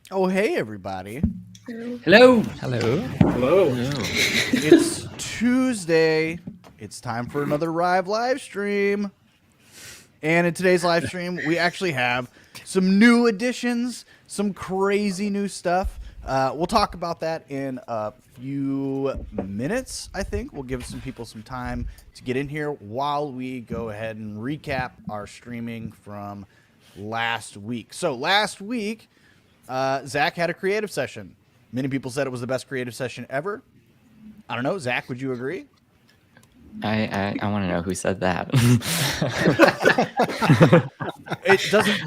Oh, hey, everybody. Hello. Hello. Hello. It's Tuesday. It's time for another Rive live stream. And in today's live stream, we actually have some new additions, some crazy new stuff. We'll talk about that in a few minutes, I think. We'll give some people some time to get in here while we go ahead and recap our streaming from last week. So, last week, Zach had a creative session. Many people said it was the best creative session ever. I don't know. Zach, would you agree? I want to know who said that.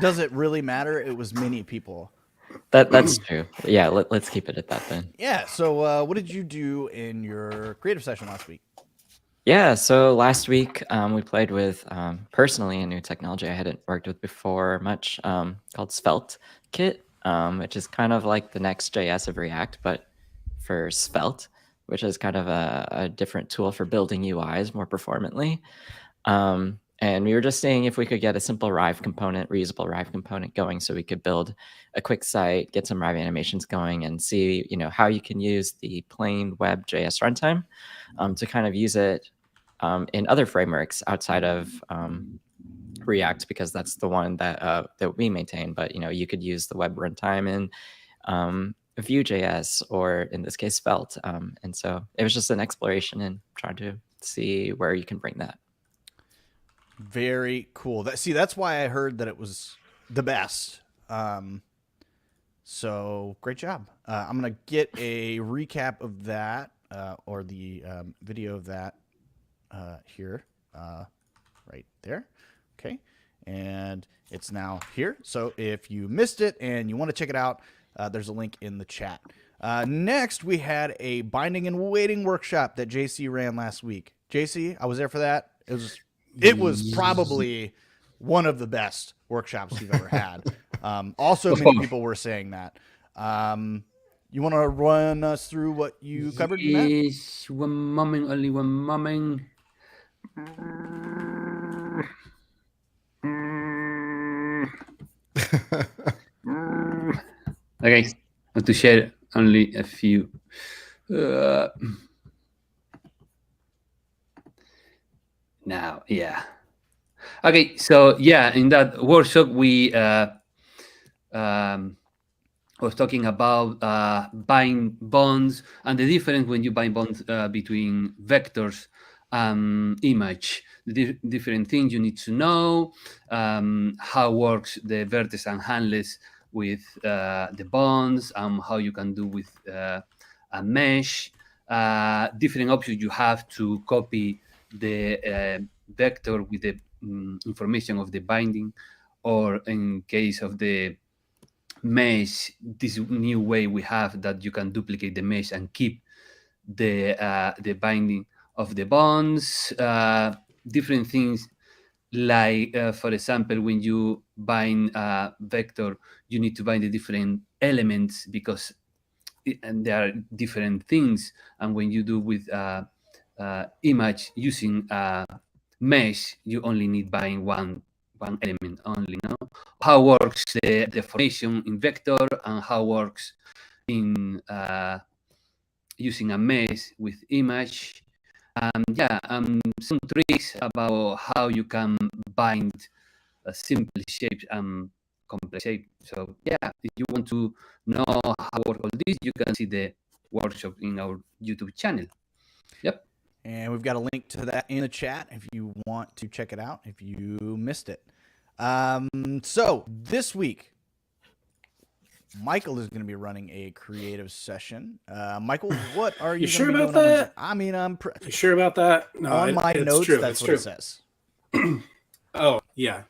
Does it really matter? It was many people. That's true. Yeah, let's keep it at that then. Yeah. So, what did you do in your creative session last week? Yeah, so last week we played with personally a new technology I hadn't worked with before much called Svelte Kit, which is kind of like the next JS of React, but for Svelte, which is kind of a different tool for building UIs more performantly. And we were just seeing if we could get a simple Rive component, reusable Rive component going so we could build a quick site, get some Rive animations going, and see how you can use the plain web JS runtime to kind of use it in other frameworks outside of React, because that's the one that we maintain. But you could use the web runtime in Vue.js, or in this case Svelte. And so it was just an exploration and trying to see where you can bring that. Very cool. That's why I heard that it was the best. So great job. I'm gonna get a recap of that or the video of that here, right there. Okay, and it's now here. So if you missed it and you want to check it out, there's a link in the chat. Next, we had a binding and weighting workshop that JC ran last week. JC, I was there for that. It was probably one of the best workshops we've ever had. Also, many people were saying that. You want to run us through what you covered in that? Yes, one moment, only one moment. Okay, I want to share only a few. Now, yeah. Okay, so yeah, in that workshop we was talking about buying bonds and the difference when you buy bonds between vectors and image, the different things you need to know, how works the vertex and handless with the bonds, how you can do with a mesh, different options you have to copy the vector with the information of the binding, or in case of the mesh, this new way we have that you can duplicate the mesh and keep the binding of the bonds. Different things like, for example, when you bind a vector, you need to bind the different elements because and there are different things. And when you do with image using mesh, you only need bind one element only. No, how works the formation in vector and how works in using a mesh with image. Some tricks about how you can bind simple shapes and complex shapes. So yeah, if you want to know how work all this, you can see the workshop in our YouTube channel. Yep. And we've got a link to that in the chat if you want to check it out if you missed it. So this week, Michael is going to be running a creative session. Michael, what are you sure gonna be about doing that? I mean, You sure about that? No, on my notes, true. that's what it says. Oh, yeah.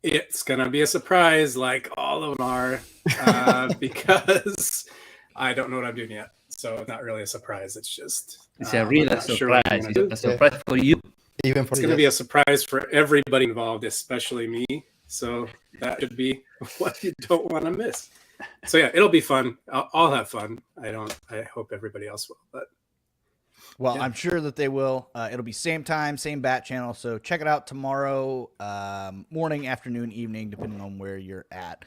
It's going to be a surprise like all of them are because I don't know what I'm doing yet. So it's not really a surprise. It's just... It's a real surprise. It's a surprise for you. Even for it's going to be a surprise for everybody involved, especially me. So that should be what you don't want to miss. So yeah, it'll be fun. I'll have fun. I hope everybody else will. But well, yeah. I'm sure that they will. It'll be same time, same bat channel. So check it out tomorrow morning, afternoon, evening, depending on where you're at.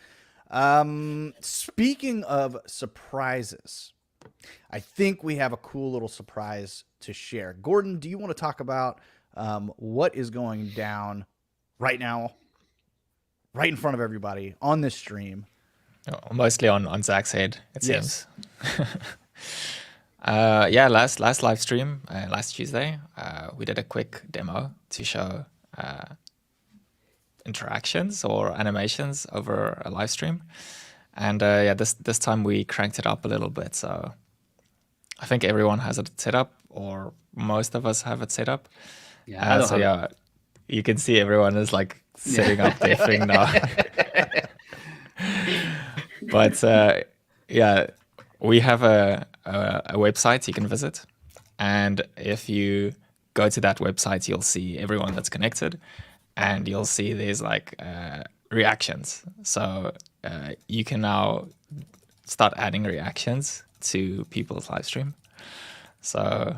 Speaking of surprises, I think we have a cool little surprise to share. Gordon, do you want to talk about what is going down right now, right in front of everybody on this stream? Mostly on Zach's head, it Yes. seems. Yeah, last live stream, last Tuesday, we did a quick demo to show interactions or animations over a live stream. And yeah, this time we cranked it up a little bit. So I think everyone has it set up, or most of us have it set up. Yeah, I don't So have yeah, you can see everyone is like setting up their thing now. But yeah, we have a website you can visit, and if you go to that website, you'll see everyone that's connected, and you'll see there's like reactions. So you can now start adding reactions to people's live stream. So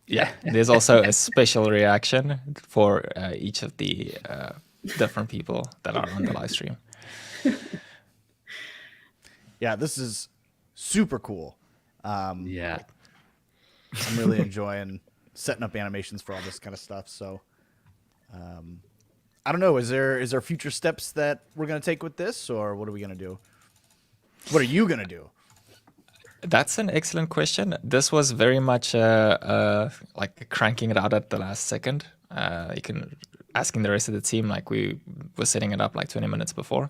yeah, there's also a special reaction for each of the different people that are on the live stream. Yeah, this is super cool. Yeah. I'm really enjoying setting up animations for all this kind of stuff. So, I don't know. Is there future steps that we're gonna take with this, or what are we gonna do? What are you gonna do? That's an excellent question. This was very much like cranking it out at the last second. You can asking the rest of the team, like we were setting it up like 20 minutes before.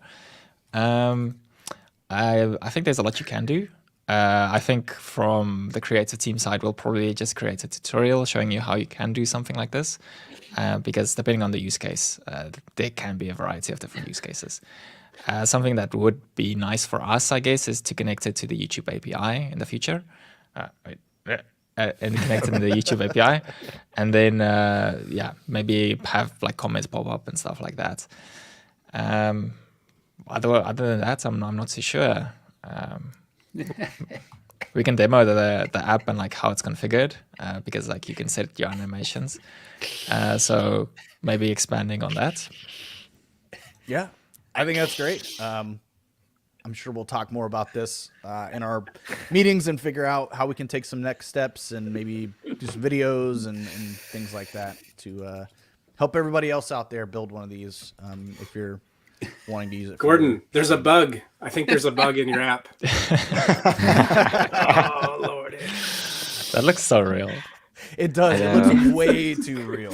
I think there's a lot you can do. I think from the creative team side, we'll probably just create a tutorial showing you how you can do something like this. Because depending on the use case, there can be a variety of different use cases. Something that would be nice for us, I guess, is to connect it to the YouTube API in the future. And connect it to the YouTube API. And then, yeah, maybe have like comments pop up and stuff like that. Other than that, I'm not too sure. We can demo the app and like how it's configured, because like you can set your animations. So maybe expanding on that. Yeah, I think that's great. I'm sure we'll talk more about this in our meetings and figure out how we can take some next steps and maybe do some videos and things like that to help everybody else out there build one of these if you're wanting to use it. Gordon, there's a bug. I think there's a bug in your app. Oh, Lordy. That looks so real. It does. It looks way too real.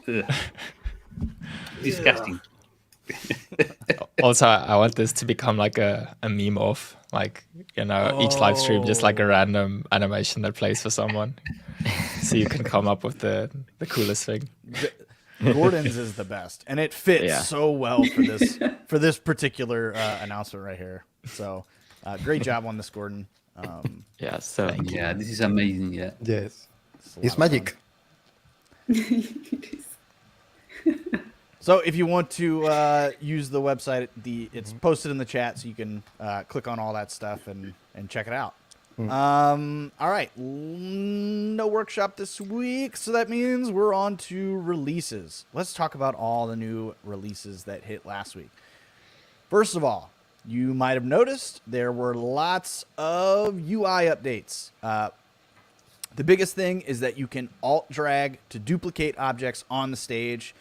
Ugh. Disgusting. Also, I want this to become like a meme off, like, you know, each live stream just like a random animation that plays for someone. So you can come up with the coolest thing. Gordon's is the best, and it fits so well for this particular announcement right here. So, great job on this, Gordon. Yeah, so Yeah, this is amazing. Yeah. Yes. It's a lot It's of magic. So if you want to use the website, it's posted in the chat, so you can click on all that stuff and check it out. All right, no workshop this week, so that means we're on to releases. Let's talk about all the new releases that hit last week. First of all, you might have noticed there were lots of UI updates. The biggest thing is that you can alt drag to duplicate objects on the stage.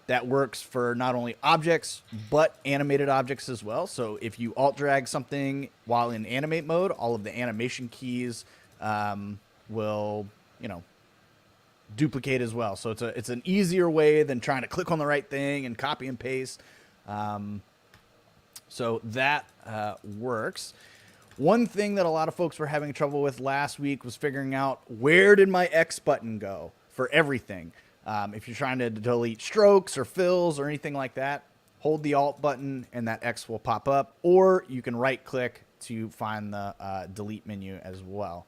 That works for not only objects, but animated objects as well. So if you alt drag something while in animate mode, all of the animation keys will, duplicate as well. So it's an easier way than trying to click on the right thing and copy and paste. So that works. One thing that a lot of folks were having trouble with last week was figuring out, where did my X button go for everything? If you're trying to delete strokes or fills or anything like that, hold the Alt button and that X will pop up, or you can right click to find the delete menu as well.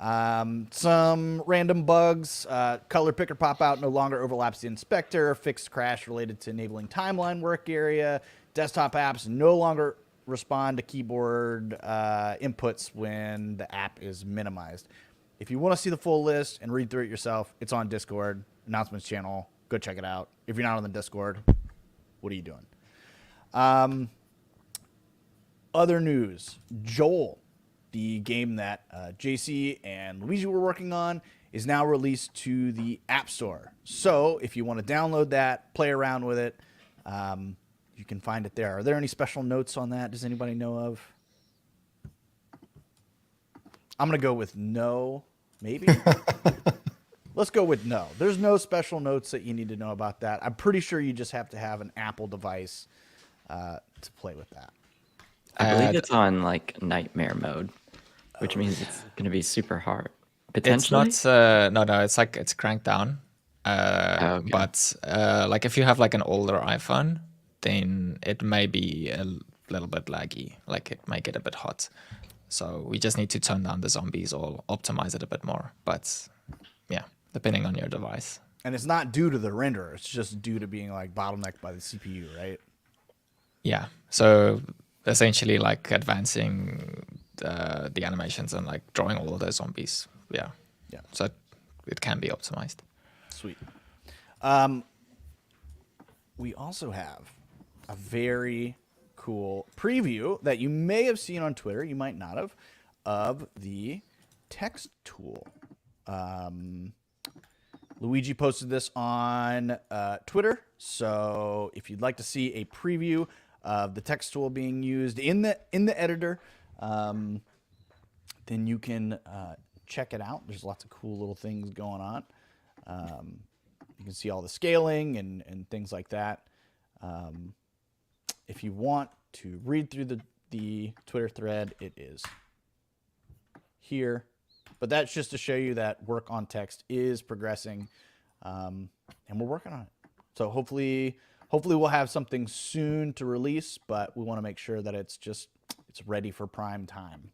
Some random bugs, color picker pop out no longer overlaps the inspector, fixed crash related to enabling timeline work area, desktop apps no longer respond to keyboard inputs when the app is minimized. If you want to see the full list and read through it yourself, it's on Discord, announcements channel. Go check it out. If you're not on the Discord, what are you doing? Other news: Joel, the game that JC and Luigi were working on, is now released to the App Store. So if you want to download that, play around with it, you can find it there. Are there any special notes on that? Does anybody know of? I'm going to go with no, maybe. Let's go with no. There's no special notes that you need to know about that. I'm pretty sure you just have to have an Apple device to play with that. I believe it's on like nightmare mode, which means it's going to be super hard. Potentially. It's not. No. It's like it's cranked down. Okay. But like if you have like an older iPhone, then it may be a little bit laggy. Like it might get a bit hot. So we just need to turn down the zombies or optimize it a bit more. But yeah, depending on your device. And it's not due to the renderer. It's just due to being like bottlenecked by the CPU, right? Yeah. So essentially like advancing the animations and like drawing all of those zombies. Yeah. Yeah. So it can be optimized. Sweet. We also have a very cool preview that you may have seen on Twitter, you might not have, of the text tool. Luigi posted this on Twitter, so if you'd like to see a preview of the text tool being used in the editor, then you can check it out. There's lots of cool little things going on. You can see all the scaling and things like that. If you want to read through the Twitter thread, it is here. But that's just to show you that work on text is progressing, and we're working on it. So hopefully we'll have something soon to release, but we want to make sure that it's ready for prime time.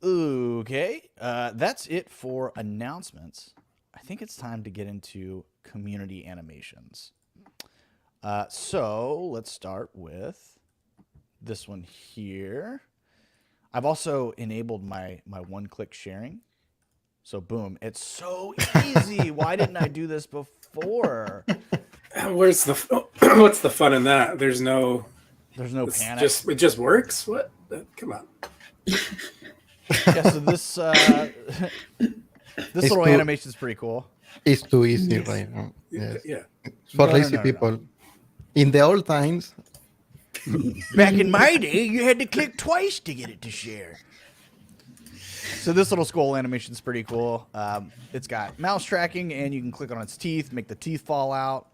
Okay, that's it for announcements. I think it's time to get into community animations. So let's start with this one here. I've also enabled my one-click sharing. So boom, it's so easy. Why didn't I do this before? What's the fun in that? There's no panic. It just works. What? Come on. Yeah, so this little animation is pretty cool. It's too easy Yes. right now. Yes. Yeah. For No, lazy no. people. In the old times, Back in my day, you had to click twice to get it to share. So this little skull animation is pretty cool. It's got mouse tracking, and you can click on its teeth, make the teeth fall out.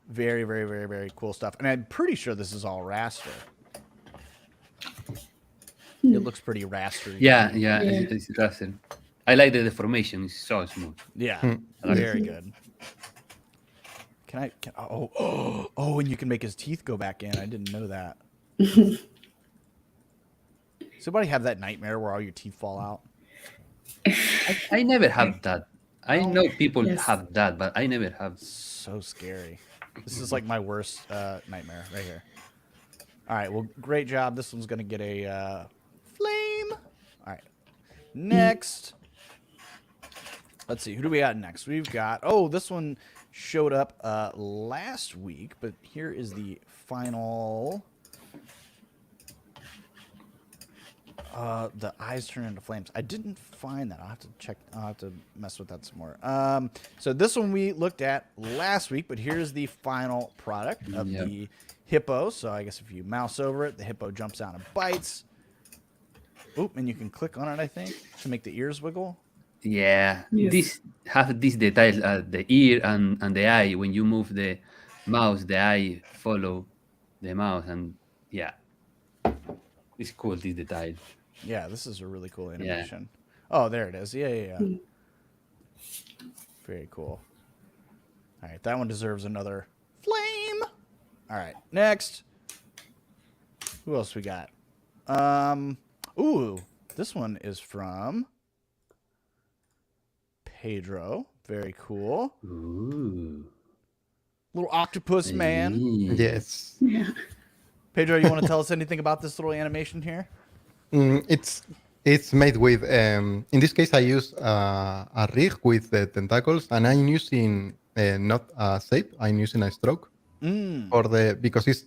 Very, very, very, very cool stuff. And I'm pretty sure this is all raster. It looks pretty rastery. Yeah. It's interesting. I like the deformation. It's so smooth. Yeah, very good. And you can make his teeth go back in. I didn't know that. Somebody have that nightmare where all your teeth fall out? I never have that. I know people Yes. have that, but I never have. So scary. This is like my worst nightmare right here. All right, well, great job. This one's going to get a flame. All right, next. Let's see, who do we got next? We've got, this one showed up last week, but here is the final. The eyes turn into flames. I didn't find that. I'll have to check. I'll have to mess with that some more. So this one we looked at last week, but here's the final product of the hippo. So I guess if you mouse over it, the hippo jumps out and bites. Oop, and you can click on it, I think, to make the ears wiggle. Yeah, Yes. this have this detail, the ear and the eye. When you move the mouse, the eye follow the mouse, and yeah, it's cool. This detail. Yeah, this is a really cool animation. Oh, there it is. Yeah. Very cool. All right, that one deserves another flame. All right, next. Who else we got? Ooh, this one is from Pedro. Very cool. Ooh. Little octopus man. yes. Yeah. Pedro, you want to tell us anything about this little animation here? It's made with, in this case, I use a rig with the tentacles, and I'm using not a shape. I'm using a stroke because it's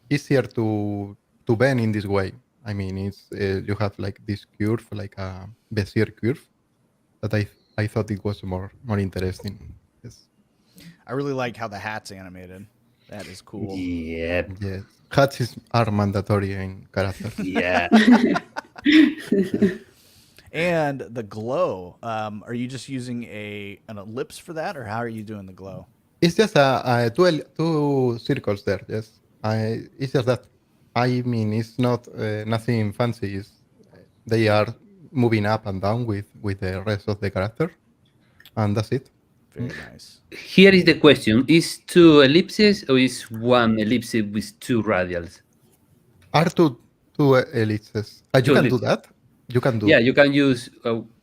easier to bend in this way. I mean, it's you have like this curve, like a Bezier curve, that I thought it was more interesting. Yes, I really like how the hat's animated. That is cool. Yep. yes. Hats are mandatory in characters. Yeah. And the glow. Are you just using an ellipse for that, or how are you doing the glow? It's just two circles there. Yes, it's just that. I mean, it's not nothing fancy. They are moving up and down with the rest of the character, and that's it. Very nice. Here is the question: is two ellipses or is one ellipse with two radials? Are two ellipses? You Two can do ellipses. that. You can do. Yeah, you can use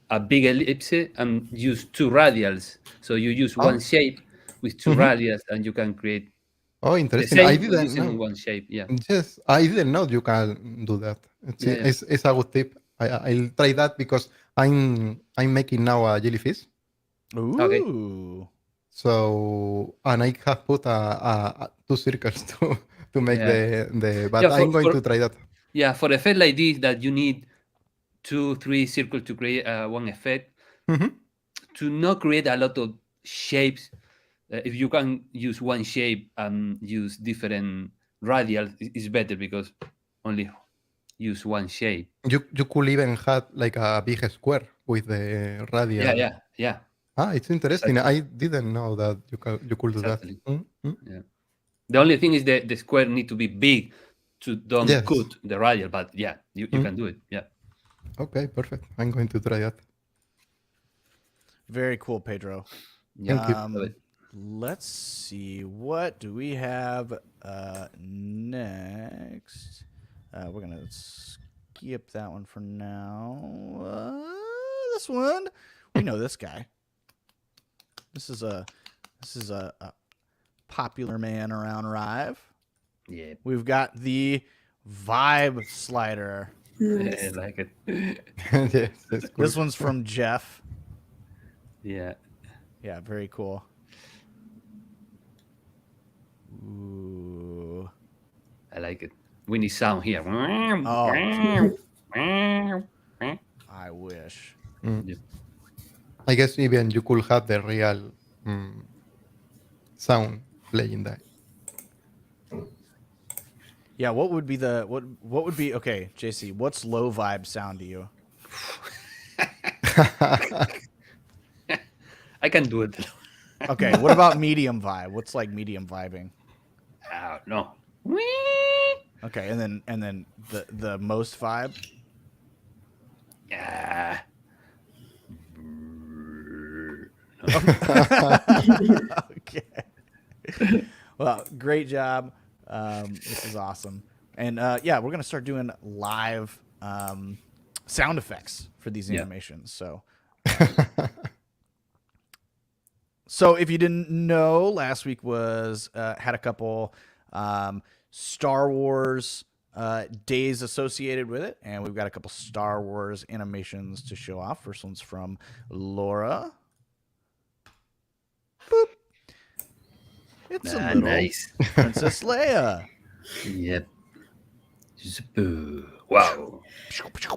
a big ellipse and use two radials. So you use one shape with two radials, and you can create Oh, the interesting. same I but didn't using know. one shape. Yeah. Yes, I didn't know you can do that. Yeah. It's a good tip. I'll try that because I'm making now a jellyfish. Ooh. Okay. So and I have put two circles to make Yeah. the. But Yeah, I'm going to try that. Yeah, for effect like this, that you need 2-3 circles to create one effect. Mhm. To not create a lot of shapes, if you can use one shape and use different radials, it's better because only use one shape. You could even have like a big square with the radial. Yeah. It's interesting. Exactly. I didn't know that you could do Exactly. that. Yeah. The only thing is that the square need to be big to don't Yes. cut the radial, but yeah, you can do it. Yeah. Okay, perfect. I'm going to try that. Very cool, Pedro. Thank you. Love it. Let's see. What do we have next? We're going to skip that one for now. This one. We know this guy. This is a popular man around Rive. Yeah. We've got the Vibe slider. I like it. Yes, that's cool. This one's from Jeff. Yeah. Yeah, very cool. Ooh. I like it. We need sound here. Oh. I wish. Yeah. I guess even you could have the real sound playing that. Yeah, what would be what would be okay, JC, what's low vibe sound to you? I can do it. Okay, what about medium vibe? What's like medium vibing? No. Okay, and then the most vibe? Yeah. Okay. Well, great job. This is awesome. And yeah, we're gonna start doing live sound effects for these animations. So if you didn't know, last week was had a couple Star Wars days associated with it, and we've got a couple Star Wars animations to show off. First one's from Laura. Boop. It's a little Nice. Princess Leia. Yep. Wow. Pew, pew.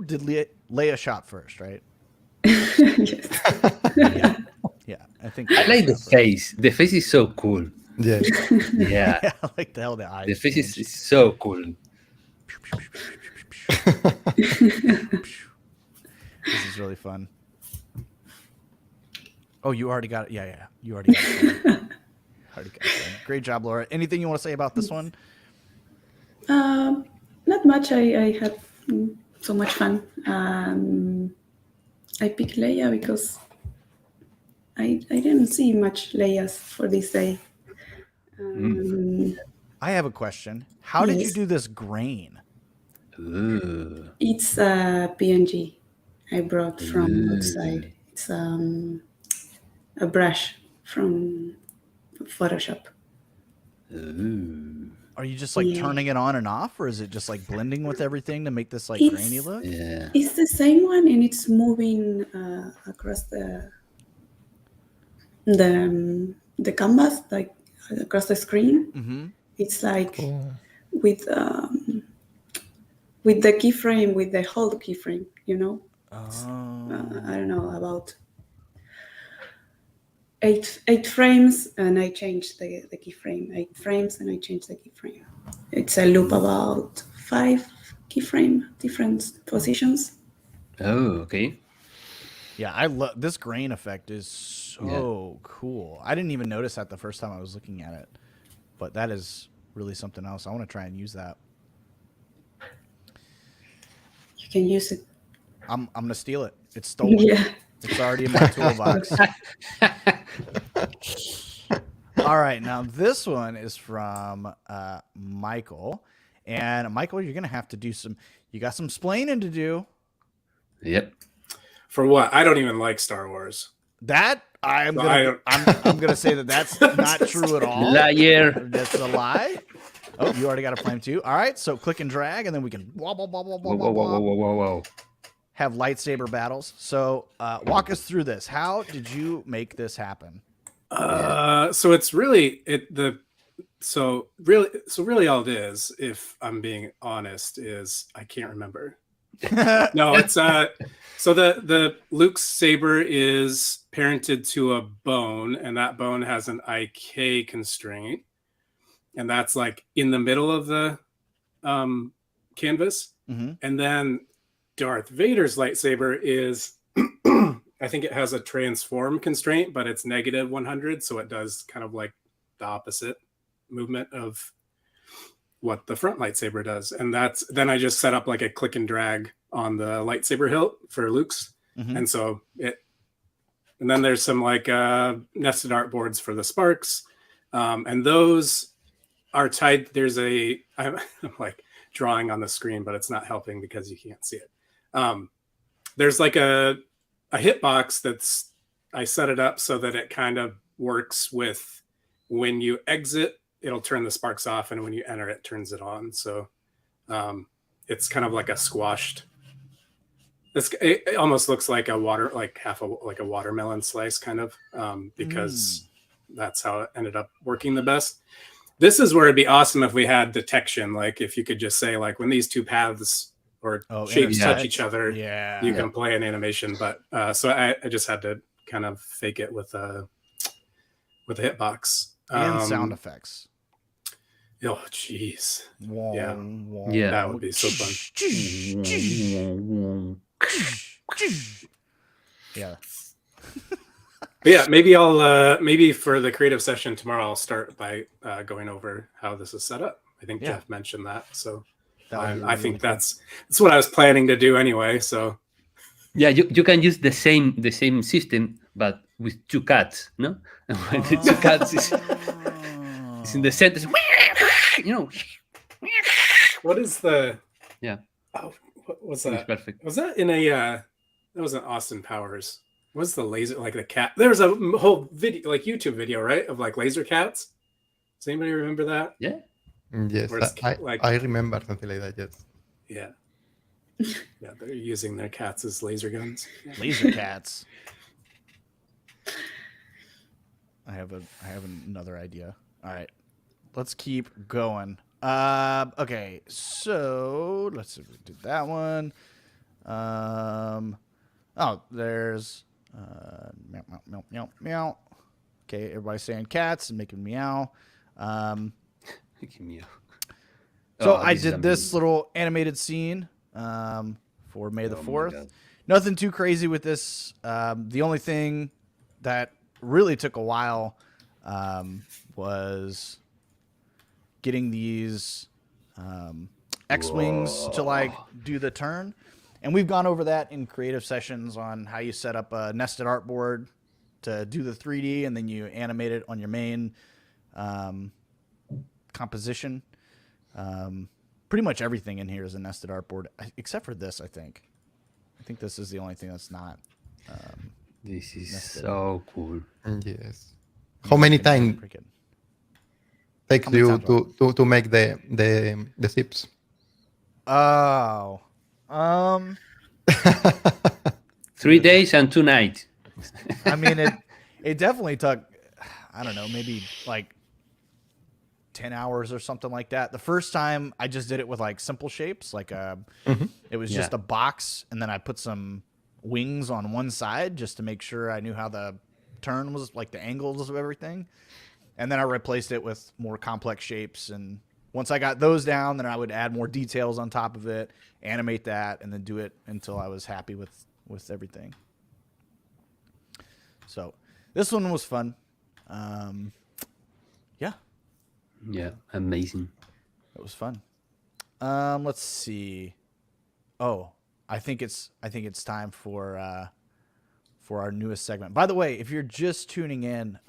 Did Leia shot first, right? Yes. Yeah, I think I like the face. The face is so cool. Yeah. Yeah. Yeah, I like the hell the eyes. The face changed. is so cool. This is really fun. Oh, you already got it. Yeah. You already got it. Already got it. Great job, Laura. Anything you want to say about this one? Not much. I had so much fun. I picked Leia because I didn't see much Leias for this day. I have a question. How did you Yes. do this grain? Ooh. It's a PNG I brought from outside. It's a brush from Photoshop. Ooh. Are you just like Yeah. turning it on and off, or is it just like blending with everything to make this like It's- grainy look? Yeah. It's the same one, and it's moving across the canvas, like across the screen. Mm-hmm. It's like Cool. with the keyframe, with the whole keyframe. You know, I don't know, about eight frames, and I changed the keyframe. 8 frames, and I changed the keyframe. It's a loop about 5 keyframe different positions. Oh, okay. Yeah, I love this grain effect. Is so cool. I didn't even notice that the first time I was looking at it, but that is really something else. I want to try and use that. You can use it. I'm gonna steal it. It's stolen. Yeah. It's already in my toolbox. All right, now this one is from Michael, and Michael, you're gonna have to do some. You got some splaining to do. Yep. For what? I don't even like Star Wars. That I'm So gonna I'm gonna say that that's not true at all. Liar. That's a lie. Oh, you already got a flame too. All right, so click and drag, and then we can Whoa, whoa, whoa, whoa, whoa, whoa. have lightsaber battles. So walk us through this. How did you make this happen? So it's really so really all it is, if I'm being honest, is I can't remember. No, it's so the Luke's saber is parented to a bone, and that bone has an IK constraint, and that's like in the middle of the canvas. Mm-hmm. And then Darth Vader's lightsaber is I think it has a transform constraint, but it's negative 100, so it does kind of like the opposite movement of what the front lightsaber does. And then I just set up like a click and drag on the lightsaber hilt for Luke's. Mm-hmm. And so and then there's some like nested art boards for the sparks. And those are tied. I'm like drawing on the screen, but it's not helping because you can't see it. There's like a hitbox I set it up so that it kind of works with when you exit, it'll turn the sparks off, and when you enter, it turns it on. So it's kind of like a squashed. It almost looks like half a watermelon slice, kind of, because that's how it ended up working the best. This is where it'd be awesome if we had detection, like if you could just say like when these two paths or shapes touch each other, you can play an animation. But so I just had to kind of fake it with a hitbox and sound effects. Oh, jeez. Yeah. That would be so fun. Yeah. But yeah, maybe I'll maybe for the creative session tomorrow, I'll start by going over how this is set up. I think Jeff mentioned that, so I think that's what I was planning to do anyway. So yeah, you can use the same system, but with 2 cats, no? And when the 2 cats is in the center, you know. What is the? Yeah. Oh, what was that? Perfect. Was that in a? That was an Austin Powers. What's the laser, like the cat? There was a whole video, like YouTube video, right, of like laser cats. Does anybody remember that? Yeah. Yes, I remember something like that. Yes. Yeah. Yeah, they're using their cats as laser guns. Laser cats. I have another idea. All right, let's keep going. Okay, so let's see if we did that one. Oh, there's meow, meow, meow, meow, meow. Okay, everybody's saying cats and making meow. So I did this little animated scene for May the 4th. Nothing too crazy with this. The only thing that really took a while was getting these X-Wings to like do the turn. And we've gone over that in creative sessions on how you set up a nested artboard to do the 3D, and then you animate it on your main composition. Pretty much everything in here is a nested artboard, except for this, I think. I think this is the only thing that's not. This is nested. so cool. Yes. How many times? takes How many you times to make the zips. Oh. 3 days and 2 nights. I mean, it definitely took, I don't know, maybe like 10 hours or something like that. The first time I just did it with like simple shapes, like it was just Yeah. a box, and then I put some wings on one side just to make sure I knew how the turn was, like the angles of everything. And then I replaced it with more complex shapes, and once I got those down, then I would add more details on top of it, animate that, and then do it until I was happy with everything. So this one was fun. Yeah, Yeah, amazing. it was fun. Let's see. Oh, I think it's time for our newest segment. By the way, if you're just tuning in,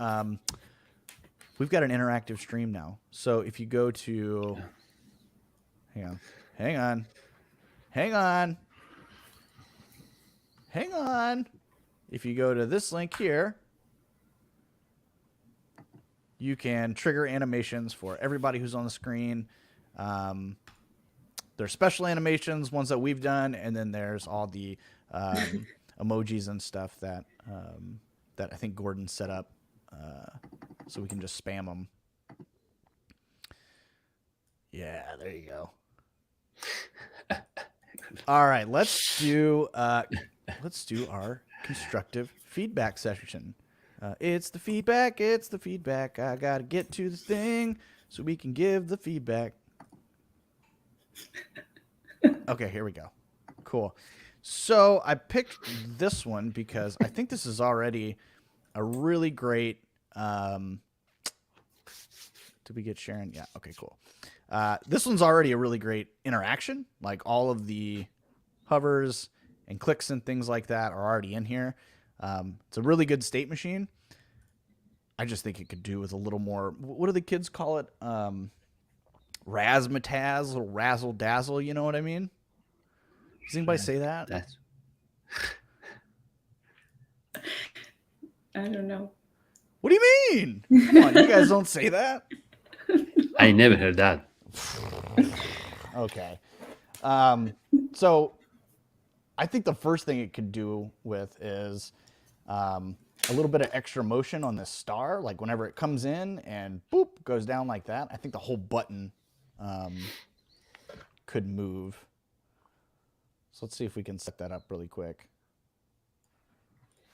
we've got an interactive stream now. So if you go to, hang on. If you go to this link here, you can trigger animations for everybody who's on the screen. There's special animations, ones that we've done, and then there's all the emojis and stuff that I think Gordon set up, so we can just spam them. Yeah, there you go. All right, let's do our constructive feedback session. It's the feedback. I gotta get to the thing so we can give the feedback. Okay, here we go. Cool. So I picked this one because I think this is already a really great. Did we get Sharon? Yeah. Okay, cool. This one's already a really great interaction. Like all of the hovers and clicks and things like that are already in here. It's a really good state machine. I just think it could do with a little more. What do the kids call it? Razzmatazz, little razzle dazzle. You know what I mean? Does anybody say that? That's I don't know. What do you mean? Come on, you guys don't say that? I never heard that. Okay. So I think the first thing it could do with is a little bit of extra motion on this star. Like whenever it comes in and boop, goes down like that, I think the whole button could move. So let's see if we can set that up really quick.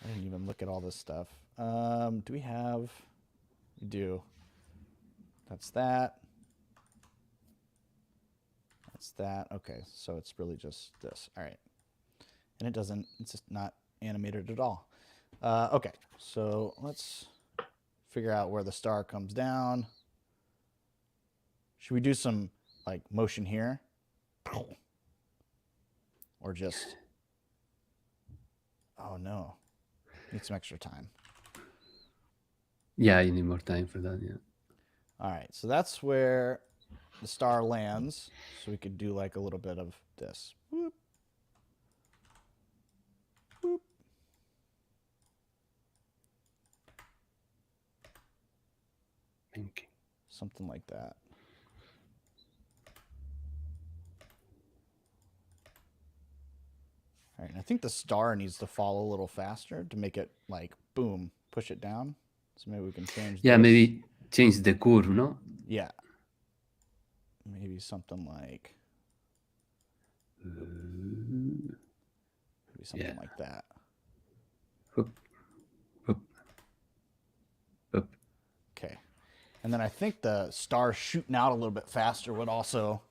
I didn't even look at all this stuff. Do we have? We do. That's that. That's that. Okay, so it's really just this. All right. And it doesn't, it's just not animated at all. Okay, so let's figure out where the star comes down. Should we do some like motion here? Or just, oh no, need some extra time. Yeah, you need more time for that. Yeah. All right, so that's where the star lands. So we could do like a little bit of this. Whoop. Whoop. Okay. Something like that. All right, and I think the star needs to fall a little faster to make it like boom, push it down. So maybe we can change. Yeah, this. maybe change the curve, no? Yeah. Maybe something like. Maybe something Yeah. like that. Hoop, hoop, hoop. Okay. And then I think the star shooting out a little bit faster would also,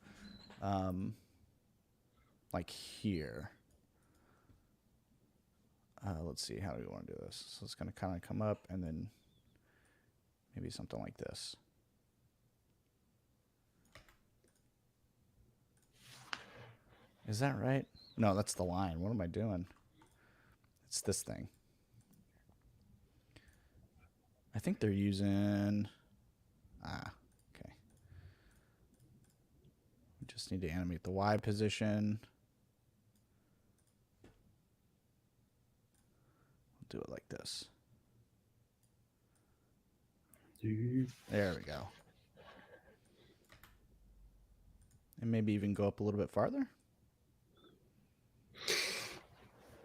like here. Let's see, how do we want to do this? So it's going to kind of come up and then maybe something like this. Is that right? No, that's the line. What am I doing? It's this thing. I think they're using... okay. We just need to animate the Y position. Do it like this. There we go. And maybe even go up a little bit farther.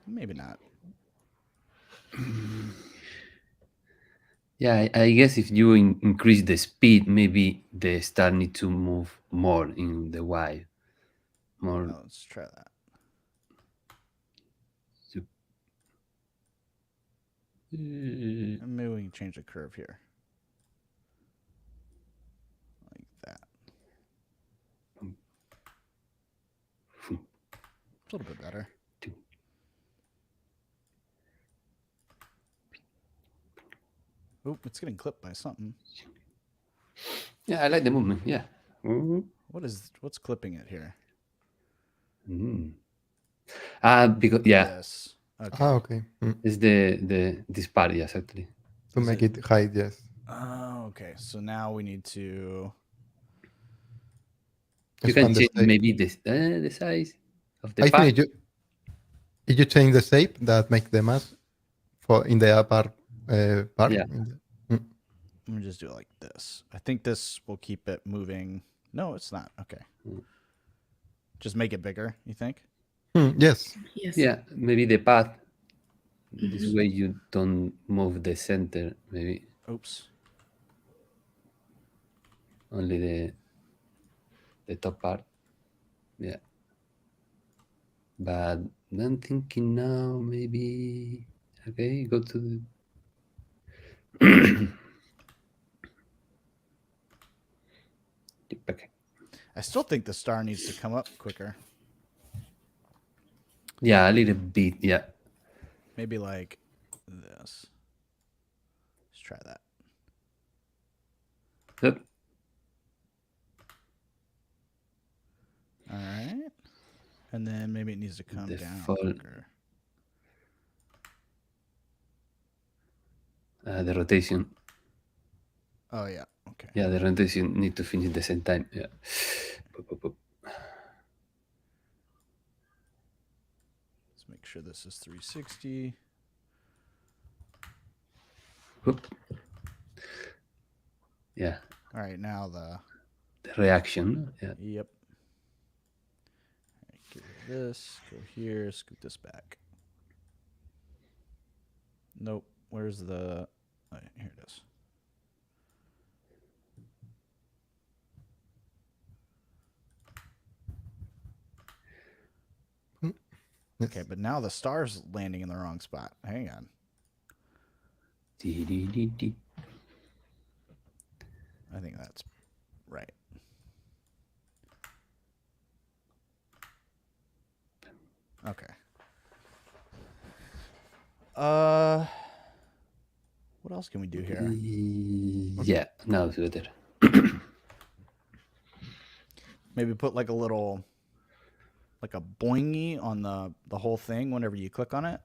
Maybe not. Yeah, I guess if you increase the speed, maybe the star need to move more in the Y. More. Well, let's try that. And maybe we can change the curve here. Like that. It's a little bit better. Oop, it's getting clipped by something. Yeah, I like the movement. Yeah. What's clipping it here? Because This. Okay. Okay. it's the this part, yes, actually. To make it hide, yes. Oh, okay. So now we need to. You can Expand the change shape. maybe the size of the I part. think if you change the shape, that make the mask for in the upper part. Yeah. Let me just do it like this. I think this will keep it moving. No, it's not. Okay. Just make it bigger, you think? Yes. Yes. Yeah, maybe the path. This way you don't move the center. Maybe Oops. only the top part. Yeah. But I'm thinking now maybe okay, go to the okay. I still think the star needs to come up quicker. Yeah, a little bit. Yeah. Maybe like this. Let's try that. Yep. All right. And then maybe it needs to come The down fall. quicker. The rotation. Oh, yeah. Okay. Yeah, the rotation need to finish at the same time. Yeah. Let's make sure this is 360. Whoop. Yeah. All right, now the reaction. Yeah. Yep. All right, get rid of this. Go here. Scoot this back. Nope. Where's the? Oh, here it is. Okay, but now the star's landing in the wrong spot. Hang on. I think that's right. Okay. What else can we do here? Yeah, now it's better. Maybe put like a little, like a boingy on the whole thing whenever you click on it.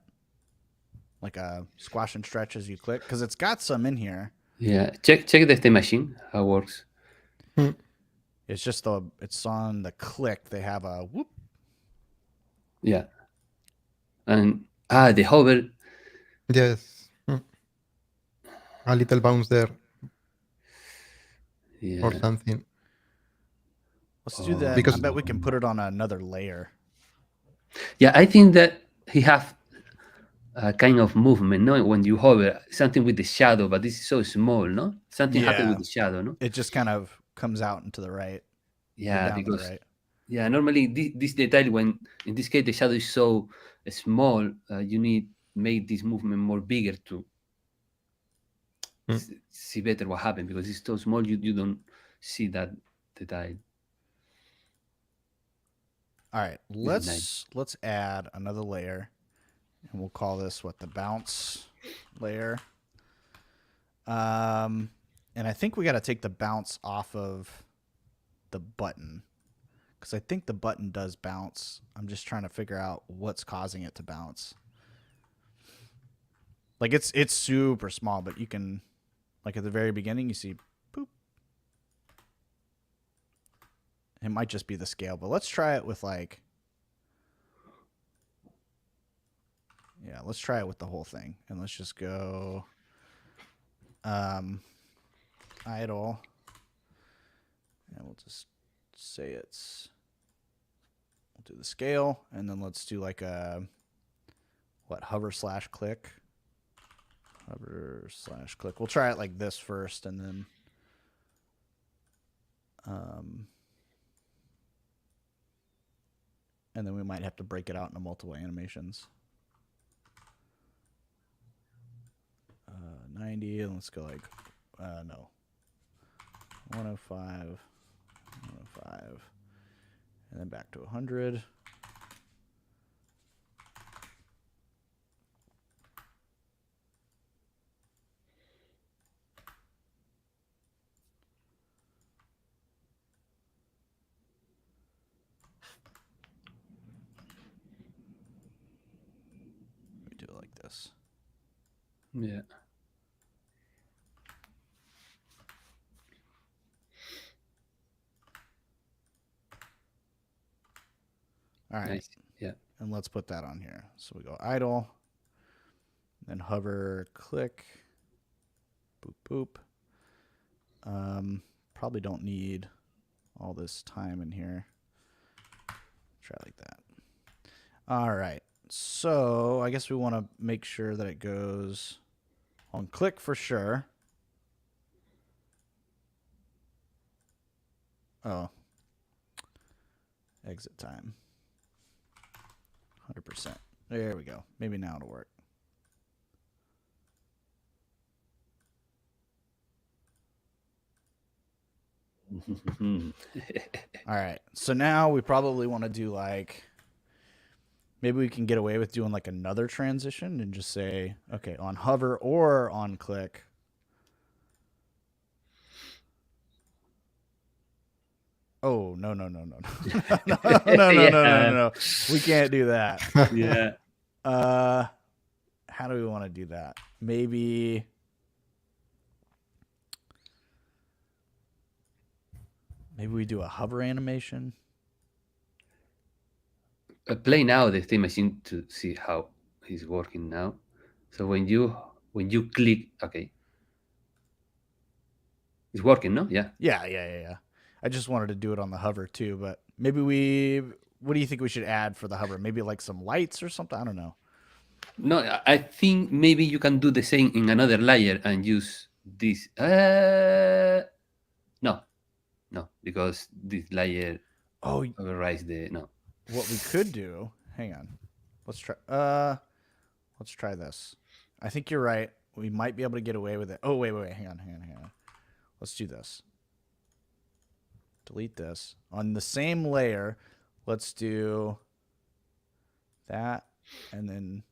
Like a squash and stretch as you click, because it's got some in here. Yeah, check the state machine how it works. It's just it's on the click. They have a whoop. Yeah, and the hover. Yes. A little bounce there. Yeah. Or something. Let's do that. Because I bet we can put it on another layer. Yeah, I think that he have a kind of movement, no? When you hover, something with the shadow, but this is so small, no? Something happened with the shadow, no? It just kind of comes out into the right. Yeah, down to the because right. yeah, normally this detail, when in this case the shadow is so small, you need make this movement more bigger to see better what happened, because it's so small you don't see that detail. All right, let's add another layer, and we'll call this the bounce layer. And I think we got to take the bounce off of the button, because I think the button does bounce. I'm just trying to figure out what's causing it to bounce. Like it's super small, but you can, like at the very beginning, you see poop. It might just be the scale, but let's try it with like, yeah, let's try it with the whole thing. And let's just go idle. And we'll just say it's We'll do the scale, and then let's do like a hover/click. Hover/click. We'll try it like this first, and then we might have to break it out into multiple animations. 90, and let's go like no, 105, 105, and then back to 100. We do it like this. Yeah. All right. Nice. Yeah. And let's put that on here. So we go idle, then hover, click, boop, boop. Probably don't need all this time in here. Try like that. All right. So I guess we want to make sure that it goes on click for sure. Oh. Exit time. 100%. There we go. Maybe now it'll work. All right. So now we probably want to do like, maybe we can get away with doing like another transition and just say, okay, on hover or on click. Oh, no. No. We can't do that. Yeah. How do we want to do that? Maybe we do a hover animation. Play now the state machine to see how he's working now. So when you click, okay, it's working, no? Yeah. Yeah. I just wanted to do it on the hover too, but maybe what do you think we should add for the hover? Maybe like some lights or something? I don't know. No, I think maybe you can do the same in another layer and use this. No, because this layer overrides the no. What we could do, hang on. Let's try this. I think you're right. We might be able to get away with it. Oh, wait. Hang on. Let's do this. Delete this. On the same layer, let's do that, and then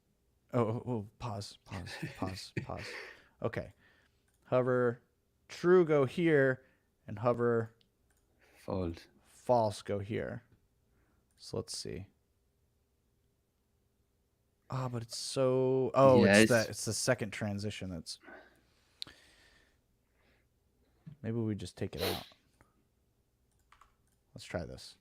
pause. Okay. Hover true go here, and hover false go here. So let's see. But it's so it's the second transition that's maybe we just take it out. Let's try this.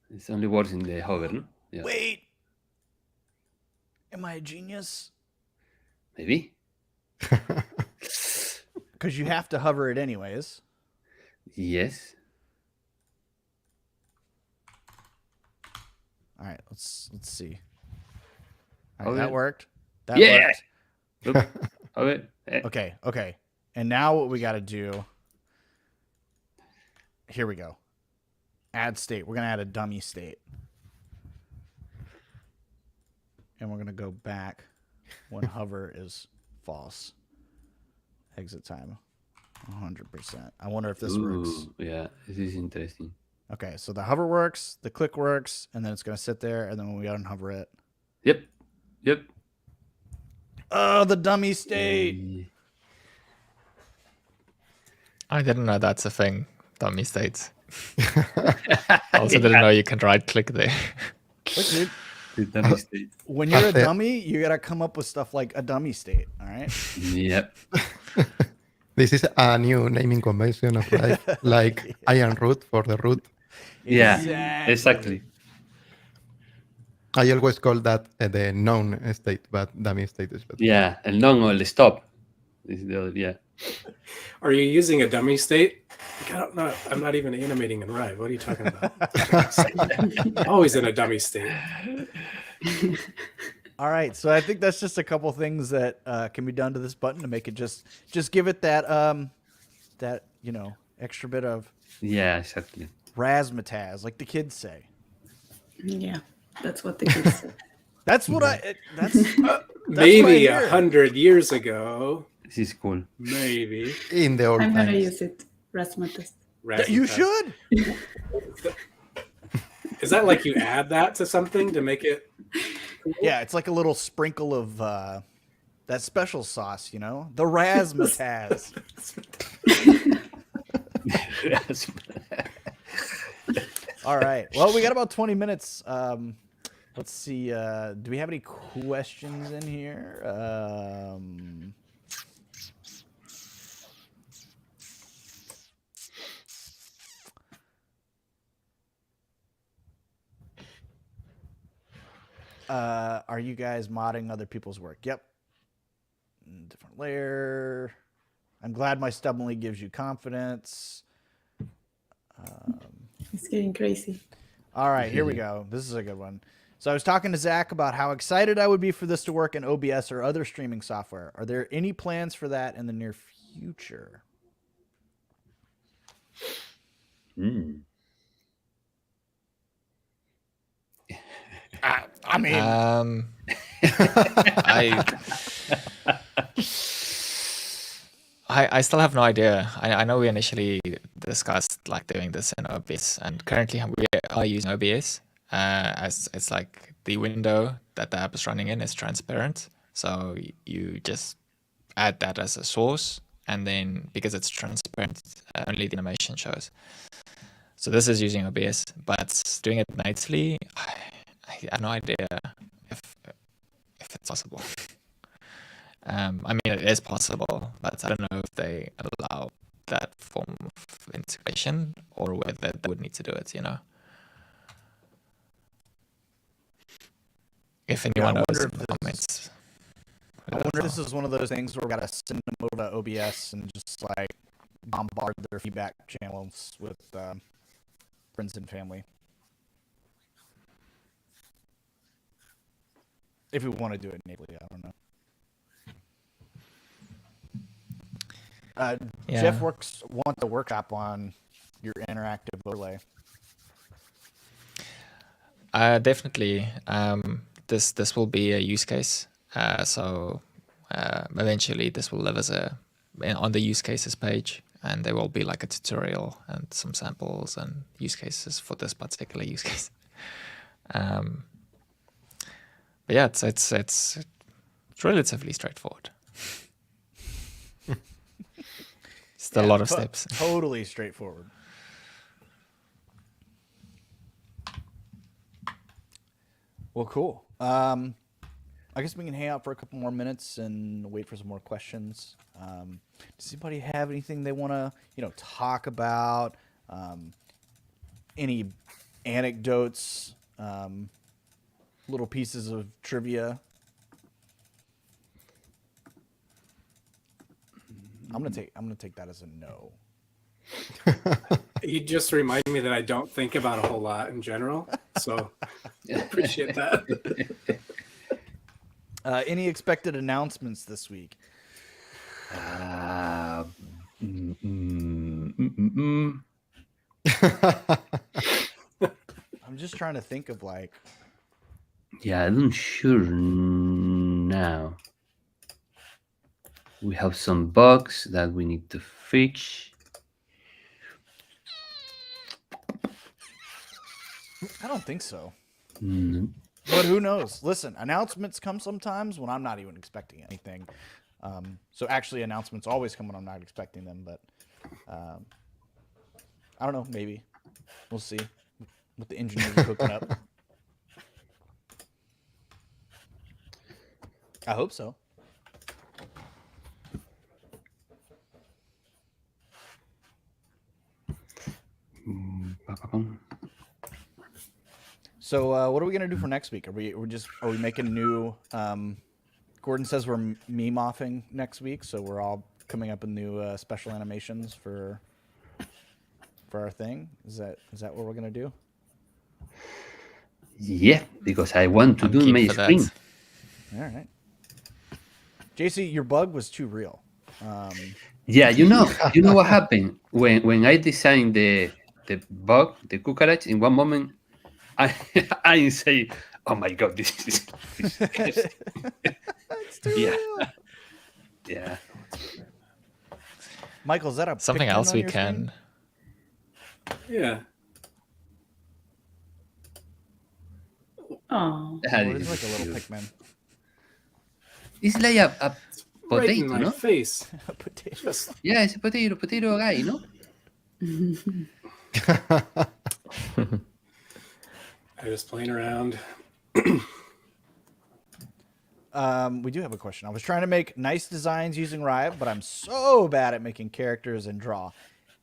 It's only works in the hover, no? Yeah. Wait. Am I a genius? Maybe. Because you have to hover it anyways. Yes. All right, let's see. All right, that Okay. worked. That Yeah. worked. Okay. Okay. And now what we got to do, here we go. Add state. We're going to add a dummy state. And we're going to go back when hover is false. Exit time, 100%. I wonder if this works. Yeah, this is interesting. Okay, so the hover works, the click works, and then it's going to sit there, and then when we unhover it. Yep. Oh, the dummy state. I didn't know that's a thing, dummy states. I also didn't know you can right click there. Look, dude, The dummy state. when you're a dummy, you got to come up with stuff like a dummy state, all right? Yep. This is a new naming convention of Rive, like iron root for the root. Yeah, exactly. I always call that the known state, but dummy state is better. Yeah, el non o el stop. This is the other, yeah. Are you using a dummy state? Like, I don't know. I'm not even animating in Rive. What are you talking about? Always in a dummy state. All right, so I think that's just a couple things that can be done to this button to make it just give it that that extra bit of Yeah, exactly. razzmatazz, like the kids say. Yeah, that's what the kids say. That's what that's Maybe what I hear. 100 years ago. This is cool. Maybe. In the old I'm gonna times. use it. Razzmatazz. You Razzmatazz. should. Is that like you add that to something to make it? Yeah, it's like a little sprinkle of that special sauce, the razzmatazz. Yes. All right. Well, we got about 20 minutes. Let's see. Do we have any questions in here? Are you guys modding other people's work? Yep. Different layer. I'm glad my stub only gives you confidence. It's getting crazy. All right, here we go. This is a good one. So I was talking to Zach about how excited I would be for this to work in OBS or other streaming software. Are there any plans for that in the near future? I mean, I still have no idea. I know we initially discussed like doing this in OBS, and currently we are using OBS as it's like the window that the app is running in is transparent. So you just add that as a source, and then because it's transparent, only the animation shows. So this is using OBS, but doing it natively, I have no idea if it's possible. I mean, it is possible, but I don't know if they allow that form of integration or whether they would need to do it, If anyone knows in the comments. I wonder if this is one of those things where we got to send them over to OBS and just like bombard their feedback channels with friends and family. If we want to do it natively, I don't know. Jeff wants a workshop on your interactive overlay. Definitely. This will be a use case. So eventually this will live as on the use cases page, and there will be like a tutorial and some samples and use cases for this particular use case. But yeah, it's relatively straightforward. Just a lot of steps. Totally straightforward. Well, cool. I guess we can hang out for a couple more minutes and wait for some more questions. Does anybody have anything they want to, talk about? Any anecdotes? Little pieces of trivia? I'm gonna take that as a no. You just remind me that I don't think about a whole lot in general, so I appreciate that. Any expected announcements this week? I'm just trying to think of like. Yeah, I'm sure now. We have some bugs that we need to fix. I don't think so. Mm-hmm. But who knows? Listen, announcements come sometimes when I'm not even expecting anything. So actually, announcements always come when I'm not expecting them. But I don't know. Maybe we'll see what the engineers are cooking up. I hope so. So what are we gonna do for next week? Are we making new? Gordon says we're meme offing next week, so we're all coming up with new special animations for our thing. Is that what we're gonna do? Yeah, because I want to I'm do keen my for screen. that. All right. JC, your bug was too real. Yeah, you know what happened when I designed the bug, the cucaracha. In one moment, I say, "Oh my god, this is It's too yeah, real. yeah." Michael, is that a Something Pikmin else on we your can. Yeah. Oh, Screen? Oh, it is like a little Pikmin. It's like a Right in potato, my no? face. A potato. Just Yeah, it's a potato guy, no? I'm just playing around. We do have a question. I was trying to make nice designs using Rive, but I'm so bad at making characters and draw.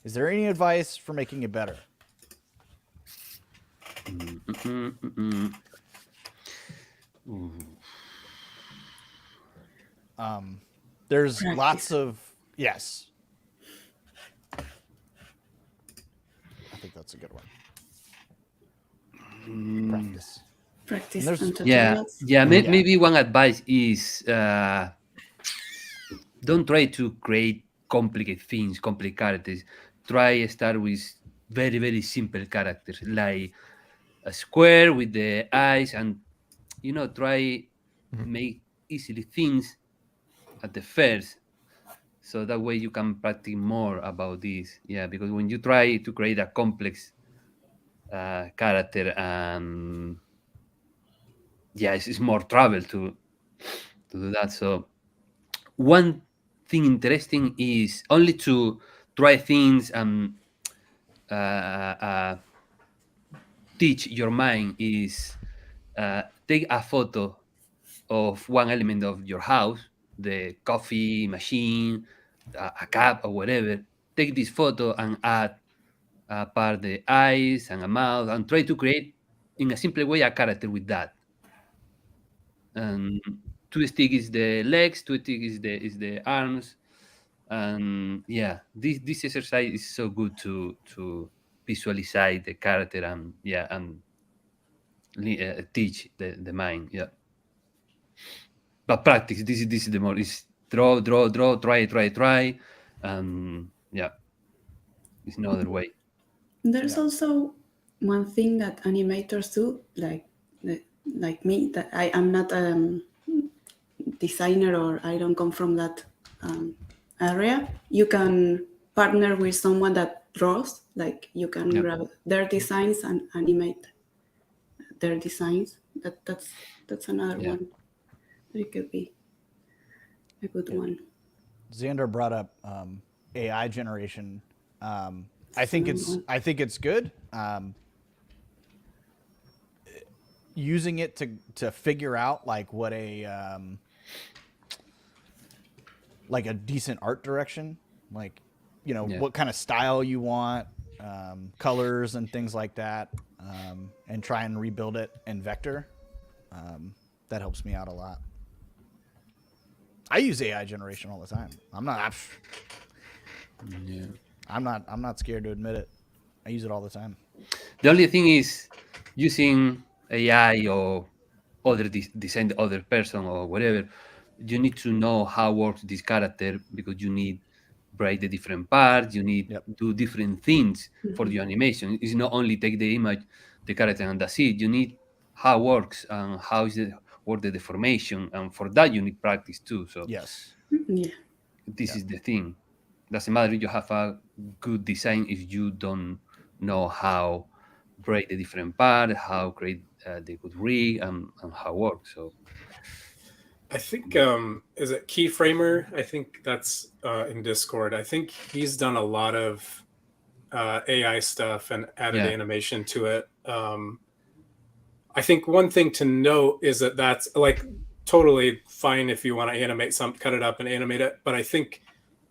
Is there any advice for making it better? There's Practice. lots of yes. I think that's a good one. Practice. practice there's- and Yeah, tutorials. yeah. Yeah. Maybe one advice is don't try to create complicated things, complicated characters. Try start with very, very simple characters, like a square with the eyes, and try make easily things at the first, so that way you can practice more about this. Yeah, because when you try to create a complex character, yeah, it's more trouble to do that. So one thing interesting is only to try things and teach your mind is take a photo of one element of your house, the coffee machine, a cup or whatever. Take this photo and add part the eyes and a mouth and try to create in a simple way a character with that. And two stick is the legs, two stick is the arms, and yeah, this exercise is so good to visualize the character and teach the mind. Yeah, but practice. This is the more is draw, try, yeah, it's no other way. There's Yeah. also one thing that animators do, like me, that I am not a designer or I don't come from that area. You can partner with someone that draws, like you can Yeah. grab their designs and animate their designs. That's another Yeah. one. It could be a good one. Xander brought up AI generation. I think it's good. Using it to figure out like what like a decent art direction, like Yeah. what kind of style you want, colors and things like that, and try and rebuild it in vector. That helps me out a lot. I use AI generation all the time. I'm not scared to admit it. I use it all the time. The only thing is using AI or other design the other person or whatever. You need to know how works this character because you need break the different parts. You need do different things for your animation. It's not only take the image, the character, and that's it. You need how it works and how is the work the deformation, and for that you need practice too. So Yes. Yeah. this is the thing. Doesn't matter if you have a good design if you don't know how break the different part, how create the good rig, and how work. So I think is it Keyframer? I think that's in Discord. I think he's done a lot of AI stuff and added animation to it. I think one thing to note is that that's like totally fine if you want to animate something, cut it up and animate it. But I think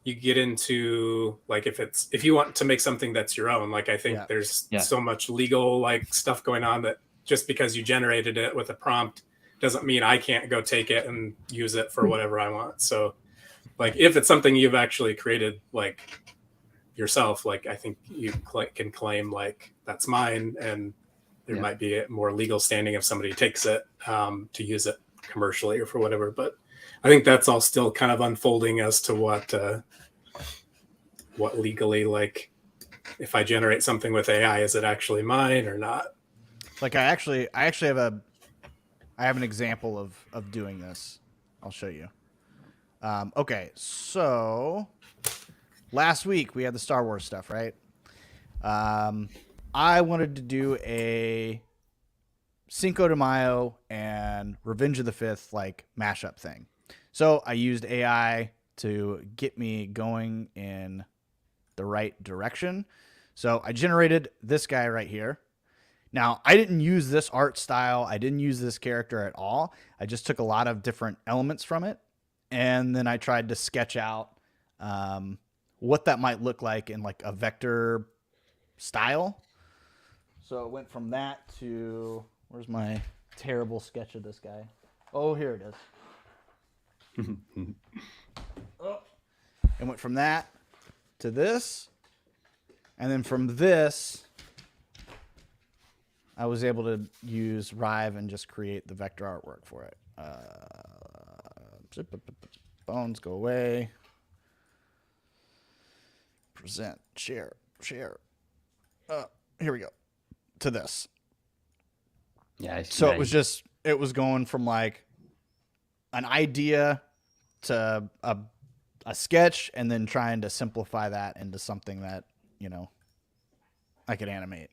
you get into like if you want to make something that's your own, like I think there's so much legal like stuff going on that just because you generated it with a prompt doesn't mean I can't go take it and use it for whatever I want. So like if it's something you've actually created like yourself, like I think you can claim like that's mine, and there might be a more legal standing if somebody takes it to use it commercially or for whatever. But I think that's all still kind of unfolding as to what legally, like if I generate something with AI, is it actually mine or not? Like I actually have an example of doing this. I'll show you. Okay, so last week we had the Star Wars stuff, right? I wanted to do a Cinco de Mayo and Revenge of the Fifth like mashup thing. So I used AI to get me going in the right direction. So I generated this guy right here. Now, I didn't use this art style. I didn't use this character at all. I just took a lot of different elements from it, and then I tried to sketch out what that might look like in like a vector style. So it went from that to, where's my terrible sketch of this guy? Oh, here it is. It went from that to this, and then from this, I was able to use Rive and just create the vector artwork for it. Bones go away. Present, share. Here we go. To this. Yeah. So it was going from like an idea to a sketch, and then trying to simplify that into something that, I could animate.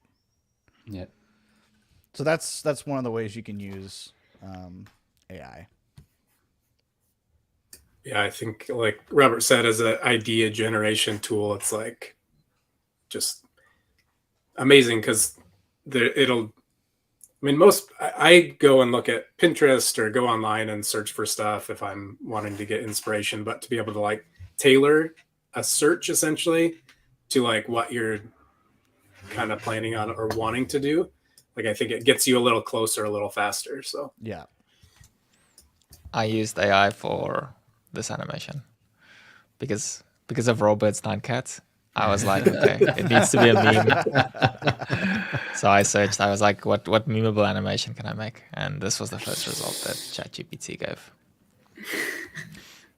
Yeah. So that's one of the ways you can use AI. Yeah, I think like Robert said, as an idea generation tool, it's like just amazing because I go and look at Pinterest or go online and search for stuff if I'm wanting to get inspiration, but to be able to like tailor a search essentially to like what you're kind of planning on or wanting to do, like I think it gets you a little closer, a little faster. So yeah, I used AI for this animation because of Robert's Nine Cats. I was like, okay, it needs to be a meme. So I searched. I was like, what memeable animation can I make? And this was the first result that ChatGPT gave.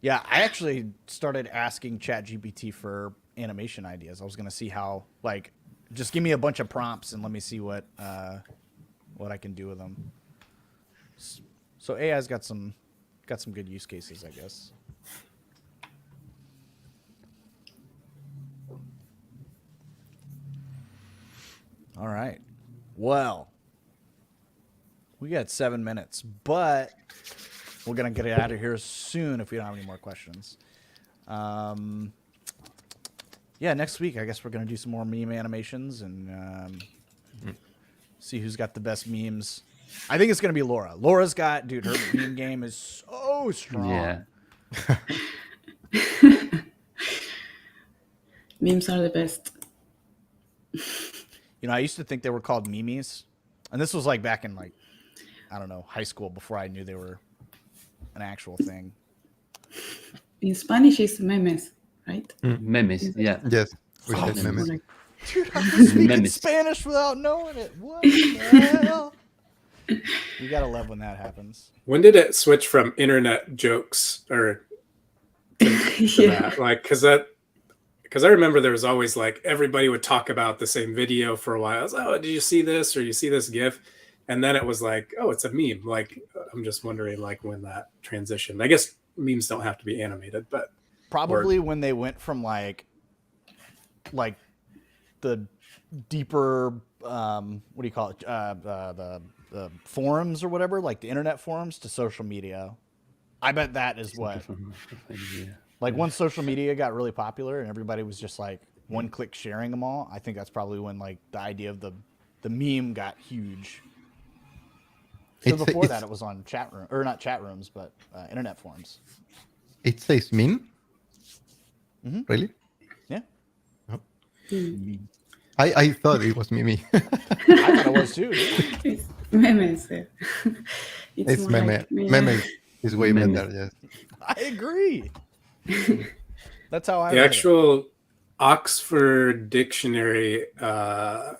Yeah, I actually started asking ChatGPT for animation ideas. I was going to see how, like, just give me a bunch of prompts and let me see what I can do with them. So AI's got some good use cases, I guess. All right. Well, we got 7 minutes, but we're going to get out of here soon if we don't have any more questions. Yeah, next week, I guess we're going to do some more meme animations and see who's got the best memes. I think it's going to be Laura. Laura's got, dude, her meme game is so strong. Yeah. Memes are the best. I used to think they were called memes. And this was like back in like, I don't know, high school before I knew they were an actual thing. In Spanish, it's memes, right? Memes, yeah. Yes, we Oh, said memes. Like, Dude, I'm speaking Memes. Spanish without knowing it. What the hell? You gotta love when that happens. when did it switch from internet jokes or to yeah. that? Like, because I remember there was always like everybody would talk about the same video for a while. I was like, oh, did you see this or you see this GIF? And then it was like, oh, it's a meme. Like, I'm just wondering like when that transitioned. I guess memes don't have to be animated, but Probably when they went from like the deeper what do you call it? The forums or whatever, like the internet forums to social media. I bet that is what. Like once social media got really popular and everybody was just like one click sharing them all, I think that's probably when like the idea of the meme got huge. So before that, it was on chat room or not chat rooms, but internet forums. It says meme? Mm-hmm. Really? Yeah, Oh. I thought it was Mimi. I thought it was too. It's memes. It's more meme. like Meme is way Meme. better, yes. I agree. That's how I The read it. actual Oxford Dictionary That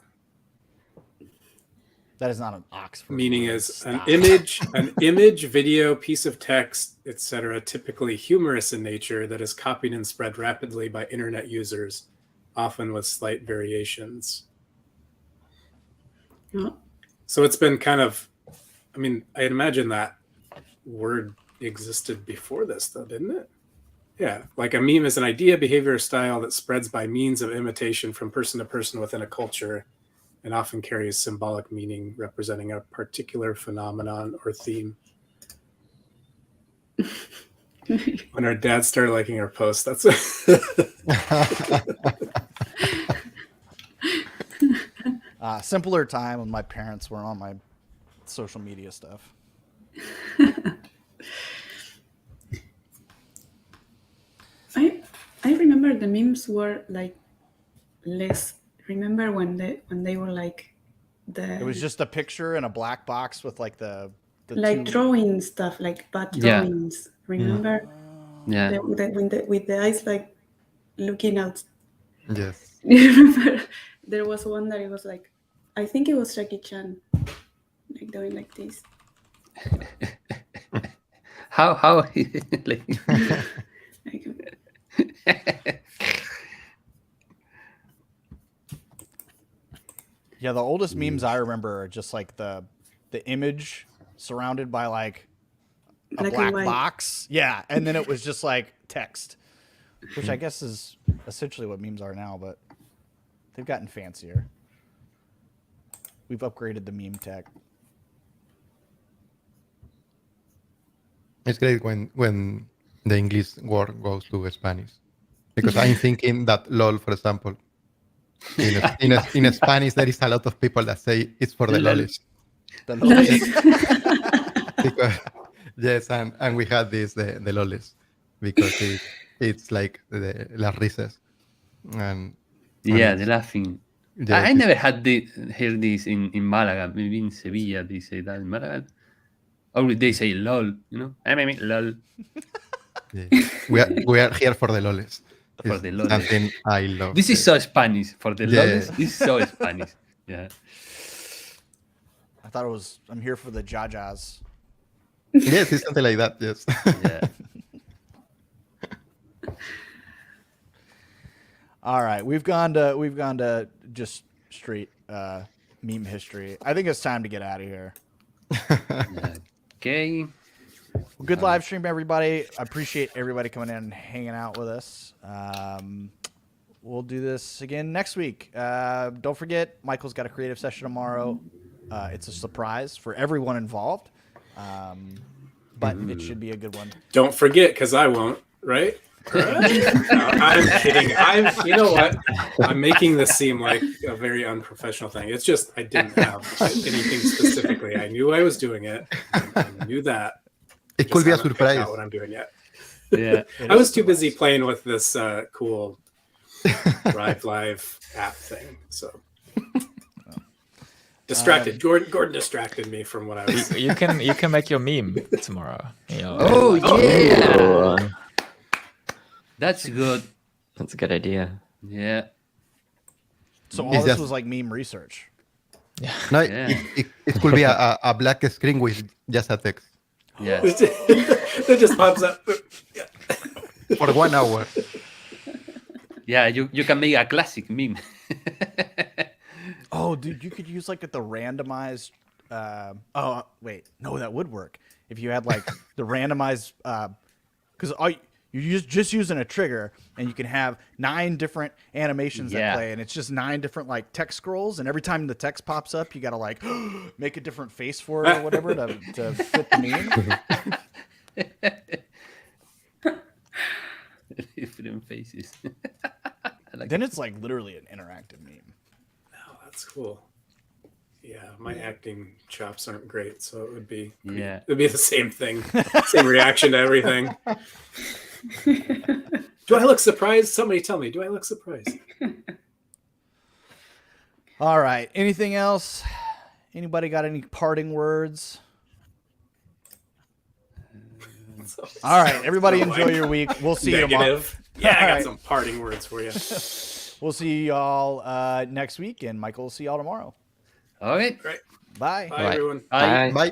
is not an Oxford meaning word. is Stop. an image, video, piece of text, etc., typically humorous in nature that is copied and spread rapidly by internet users, often with slight variations. Oh, So it's been kind of, I mean, I imagine that word existed before this, though, didn't it? Yeah, like a meme is an idea, behavior, or style that spreads by means of imitation from person to person within a culture and often carries symbolic meaning representing a particular phenomenon or theme. When our dads started liking our posts, that's Simpler time when my parents were on my social media stuff. I remember the memes were like less. Remember when they were like It was just a picture in a black box with like the like two... drawing stuff, like bad Yeah. drawings. Remember Yeah. with the eyes like looking out. Yes. Remember there was one that it was like, I think it was Jackie Chan, like doing like this. How like, Like, Yeah, the oldest memes I remember are just like the image surrounded by like a Black and black white. box. Yeah, and then it was just like text, which I guess is essentially what memes are now, but they've gotten fancier. We've upgraded the meme tech. It's great when the English word goes to Spanish, because I'm thinking that LOL, for example, in Spanish there is a lot of people that say it's for the Lol. lolis. The lolis. Because yes, and we had this the lolis because it's like the las risas, and yeah, it's- the laughing. yes, I it's- never had heard this in Malaga. Maybe in Sevilla they say that. In Malaga, or they say lol. You know, I mean lol yeah. we are here for the lolis. for It's the lolis. something I love. This is so Spanish for the Yeah. lolis. This is so Spanish. Yeah. I thought it was I'm here for the jajas. Yes, it's something like that. Yes. Yeah. All right, we've gone to just straight meme history. I think it's time to get out of here. Okay. Well, good live stream, everybody. I appreciate everybody coming in and hanging out with us. We'll do this again next week. Don't forget, Michael's got a creative session tomorrow. It's a surprise for everyone involved, but it should be a good one. don't forget, because I won't, right? No, I'm kidding. You know what? I'm making this seem like a very unprofessional thing. It's just I didn't have anything specifically. I knew I was doing it. I knew that. It Just could be a haven't picked out surprise. what I'm doing yet. Yeah. I was too busy playing with this cool Rive Live app thing. So distracted. Gordon distracted me from what I was. You can make your meme tomorrow. You know, Oh yeah. Oh, That's good. that's a good idea. Yeah. So all Is this that- was like meme research. No, Yeah. it could be a black screen with just a text Yeah. It just pops up. for 1 hour. Yeah. You can make a classic meme. Oh, dude, you could use like the randomized. Oh, wait, no, that would work if you had like the randomized. Because you're just using a trigger, and you can have 9 different animations that Yeah. play, and it's just 9 different like text scrolls, and every time the text pops up, you gotta like make a different face for it or whatever to fit the meme. Different faces. I like Then it's like literally an interactive meme. Oh, that's cool. Yeah, my acting chops aren't great, so it would be Yeah. it'd be the same thing, same reaction to everything. Do I look surprised? Somebody tell me. Do I look surprised? All right. Anything else? Anybody got any parting words? All right, everybody, So, enjoy like, your week. We'll see you tomorrow. negative. Yeah, I All got right. some parting words for you. We'll see y'all next week, and Michael will see y'all tomorrow. All right. Great. Bye. Bye, Bye. everyone. Bye. Bye. Bye.